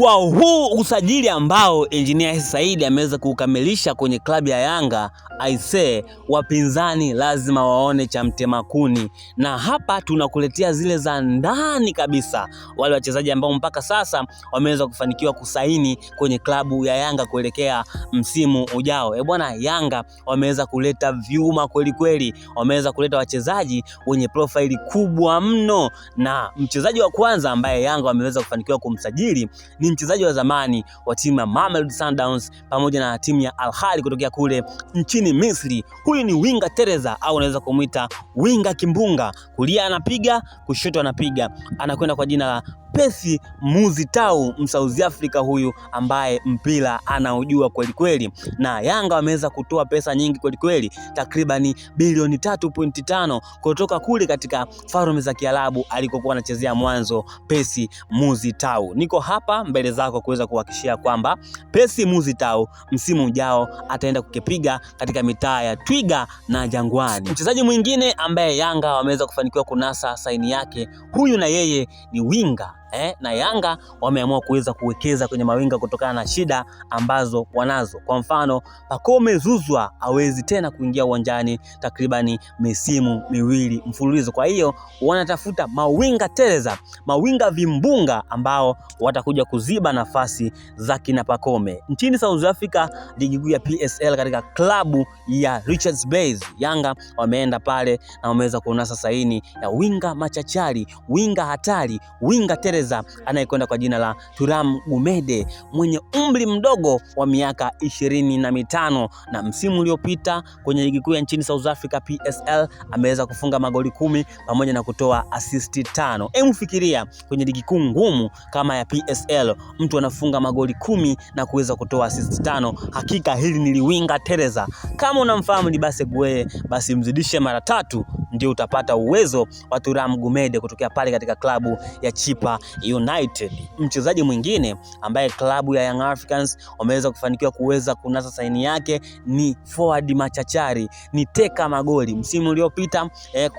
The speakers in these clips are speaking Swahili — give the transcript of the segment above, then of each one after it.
Kwa huu usajili ambao Engineer Hersi Said ameweza kukamilisha kwenye klabu ya Yanga, aisee, wapinzani lazima waone cha mtema kuni, na hapa tunakuletea zile za ndani kabisa, wale wachezaji ambao mpaka sasa wameweza kufanikiwa kusaini kwenye klabu ya Yanga kuelekea msimu ujao. Bwana, Yanga wameweza kuleta vyuma kweli kweli, wameweza kuleta wachezaji wenye profile kubwa mno, na mchezaji wa kwanza ambaye Yanga wameweza kufanikiwa kumsajili ni mchezaji wa zamani wa timu ya Mamelodi Sundowns pamoja na timu ya Al Ahly kutokea kule nchini Misri. Huyu ni winga Teresa, au unaweza kumuita winga kimbunga. Kulia anapiga, kushoto anapiga. Anakwenda kwa jina la Percy Muzitau, South Africa huyu ambaye mpira anaujua kweli kweli, na Yanga wameweza kutoa pesa nyingi kweli kweli, takribani bilioni 3.5 kutoka kule katika Falme za Kiarabu alikokuwa anachezea mwanzo Percy Muzitau. Niko hapa mbele zako kuweza kuhakikishia kwamba Percy Muzitau msimu ujao ataenda kukipiga katika mitaa ya Twiga na Jangwani. Mchezaji mwingine ambaye Yanga wameweza kufanikiwa kunasa saini yake, huyu na yeye ni winga na Yanga wameamua kuweza kuwekeza kwenye mawinga kutokana na shida ambazo wanazo. Kwa mfano, Pacome Zouzoua hawezi tena kuingia uwanjani takribani misimu miwili mfululizo. Kwa hiyo wanatafuta mawinga Teresa, mawinga vimbunga ambao watakuja kuziba nafasi za kina Pacome. Nchini South Africa, ligi kuu ya PSL katika klabu ya Richards Bay, Yanga wameenda pale na wameweza kunasa saini ya winga machachari, winga hatari, winga Teresa anayekwenda kwa jina la Thuram Gumede mwenye umri mdogo wa miaka 25, na msimu uliopita kwenye ligi kuu ya nchini South Africa PSL ameweza kufunga magoli 10 pamoja na kutoa assist 5. Fikiria kwenye ligi kuu ngumu kama ya PSL mtu anafunga magoli 10 na kuweza kutoa assist 5. Hakika hili ni liwinga Teresa. Kama unamfahamu Libase Gueye, basi mzidishe mara 3 ndio utapata uwezo wa Thuram Gumede kutokea pale katika klabu ya Chippa United. Mchezaji mwingine ambaye klabu ya Young Africans wameweza kufanikiwa kuweza kunasa saini yake ni forward machachari, ni teka magoli. Msimu uliopita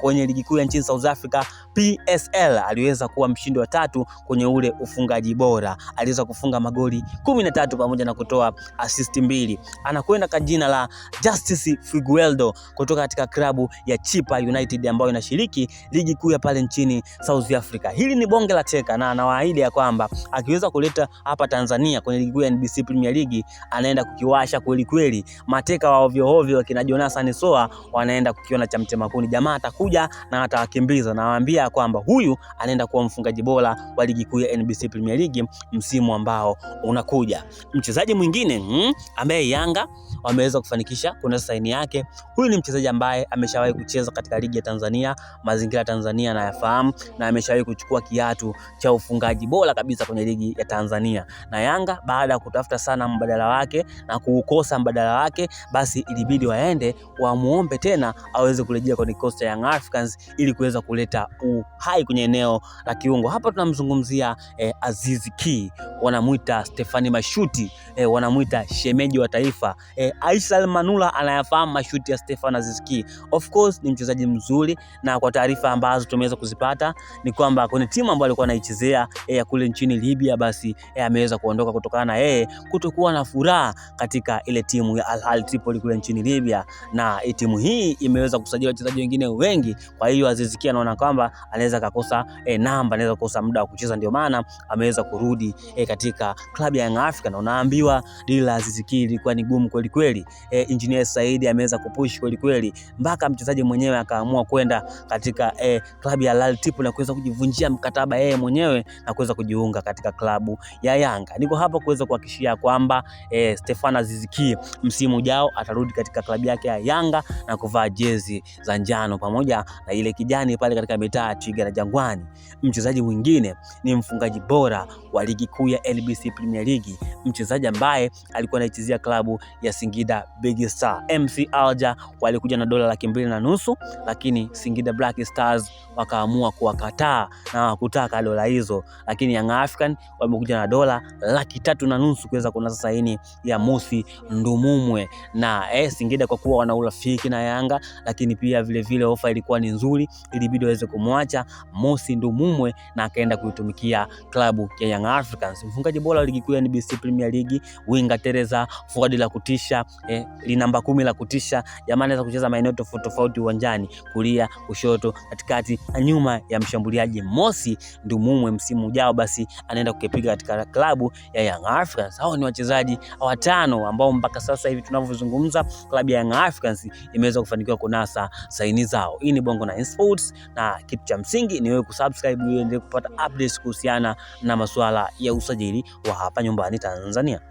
kwenye ligi kuu ya nchini South Africa PSL aliweza kuwa mshindi wa 3 kwenye ule ufungaji bora. Aliweza kufunga magoli 13 pamoja na kutoa assist 2. Anakwenda kwa jina la Justice Figueiredo kutoka katika klabu ya Chippa United ambayo inashiriki ligi kuu ya pale nchini South Africa. Hili ni bonge la teka, na anawaahidi ya kwamba akiweza kuleta hapa Tanzania kwenye ligi kuu ya NBC Premier League anaenda kukiwasha kweli kweli. Mateka wa ovyo ovyo kina Jonathan Soa wanaenda kukiona cha mtema kuni. Jamaa atakuja na atawakimbiza, na waambia kwamba huyu anaenda kuwa mfungaji bora wa ligi kuu ya NBC Premier League msimu ambao unakuja. Mchezaji mwingine ambaye Yanga wameweza kufanikisha kuna saini yake, huyu ni mchezaji ambaye ameshawahi kucheza katika ligi ya Tanzania, mazingira ya Tanzania na yafahamu, na ameshawahi kuchukua kiatu cha ufungaji bora kabisa kwenye ligi ya Tanzania. Na Yanga baada ya kutafuta sana mbadala wake na kuukosa mbadala wake, basi ilibidi waende wamuombe tena aweze kurejea kwenye kikosi cha Young Africans ili kuweza kuleta uhai kwenye eneo la kiungo. Hapa tunamzungumzia Aziz Ki, wanamuita Stefani Mashuti, wanamuita shemeji wa taifa. Aisha Manula anayafahamu mashuti ya Stefan Aziz Ki. Of course ni mchezaji mzuri, na kwa taarifa ambazo tumeweza kuzipata ni kwamba kwenye timu ambayo alikuwa anaichezea kule nchini Libya, basi ameweza kuondoka kutokana na kutokuwa na furaha katika ile timu ya Al Ahly Tripoli kule nchini Libya, na timu hii imeweza kusajili wachezaji wengine wengi. Kwa hiyo Aziz Ki anaona kwamba anaweza kukosa namba, anaweza kukosa muda wa kucheza, ndio maana ameweza kurudi katika klabu ya Young Africans. Unaambiwa dili la Aziz Ki ilikuwa ni gumu kweli kweli. Engineer Hersi Said ameweza kupush kweli kweli mpaka mchezaji mwenyewe akaamua kwenda katika klabu ya Al Ahly Tripoli na kuweza kujivunjia mkataba yeye mwenyewe na kuweza kujiunga katika klabu ya Yanga. Niko hapa kuweza kuhakikishia kwamba Stefan Aziz Ki msimu ujao atarudi katika klabu yake ya Yanga na kuvaa jezi za njano pamoja na ile kijani pale katika mitaa ya Twiga na Jangwani. Mchezaji mwingine ni mfungaji bora wa ligi kuu ya NBC Premier League, mchezaji ambaye alikuwa anaichezea klabu ya Singida Big Star. MC Alger walikuja na dola 2.5, lakini Singida Black Stars wakaamua kuwakataa na kutaka dola hizo, lakini Young African wamekuja na dola 3.5 kuweza kunasa saini ya Mosi Ndumumwe. Na Singida kwa kuwa wana urafiki na Yanga, lakini pia vile vile ofa ilikuwa ni nzuri, ilibidi waweze kumwacha Mosi Ndumumwe na akaenda kuitumikia klabu ya Young Africans. mfungaji bora wa ligi kuu ya NBC Premier League, winga Teresa, forward la kutisha, li namba 10 la kutisha. Jamani anaweza kucheza maeneo tofauti uwanjani, kulia, kushoto, katikati na nyuma ya mshambuliaji. Mosi Ndumumwe msimu ujao basi anaenda kukipiga katika klabu ya Young Africans. Hao ni wachezaji 5 ambao mpaka sasa hivi tunavyozungumza klabu ya Young Africans imeweza kufanikiwa kunasa saini zao. Hii ni Bongo 9 Sports, na kitu cha msingi ni wewe kusubscribe ili uendelee kupata updates kuhusiana na masuala ya usajili wa hapa nyumbani Tanzania.